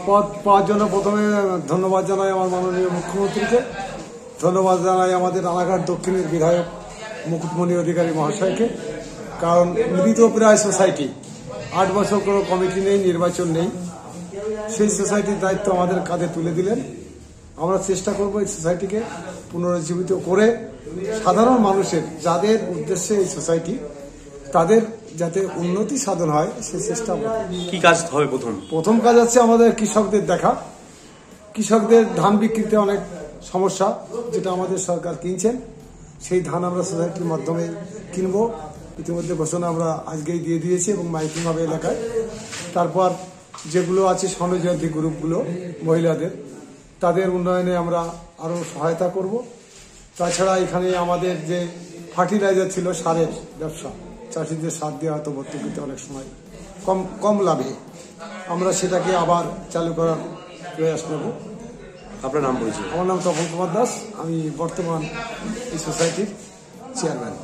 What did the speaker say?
পদ পাওয়ার জন্য প্রথমে ধন্যবাদ জানাই আমার মাননীয় মুখ্যমন্ত্রীকে, ধন্যবাদ জানাই আমাদের রানাঘাট দক্ষিণের বিধায়ক মুকুটমণি অধিকারী মহাশয়কে। কারণ মৃতপ্রায় সোসাইটি, 8 বছর কোনো কমিটি নেই, নির্বাচন নেই, সেই সোসাইটির দায়িত্ব আমাদের কাঁধে তুলে দিলেন। আমরা চেষ্টা করব এই সোসাইটিকে পুনরুজ্জীবিত করে সাধারণ মানুষের, যাদের উদ্দেশ্যে এই সোসাইটি, তাদের যাতে উন্নতি সাধন হয় সেই চেষ্টা। কি কাজ হবে? প্রথম কাজ হচ্ছে আমাদের কৃষকদের দেখা। কৃষকদের ধান বিক্রিতে অনেক সমস্যা, যেটা আমাদের সরকার কিনছেন, সেই ধান আমরা সোসাইটির মাধ্যমে কিনব। ইতিমধ্যে ঘোষণা আমরা আজকেই দিয়ে দিয়েছি এবং মাইকিং হবে এলাকায়। তারপর যেগুলো আছে স্বনির্ভর গ্রুপগুলো মহিলাদের, তাদের উন্নয়নে আমরা আরও সহায়তা করব। তাছাড়া এখানে আমাদের যে ফার্টিলাইজার ছিল, সারের ব্যবসা, চাষিদের সার দেওয়া হতো ভর্তুকিতে অনেক সময় কম লাভে, আমরা সেটাকে আবার চালু করার প্রয়াস নেব। আপনার নাম বলছি? আমার নাম তপন কুমার দাস, আমি বর্তমান এই সোসাইটির চেয়ারম্যান।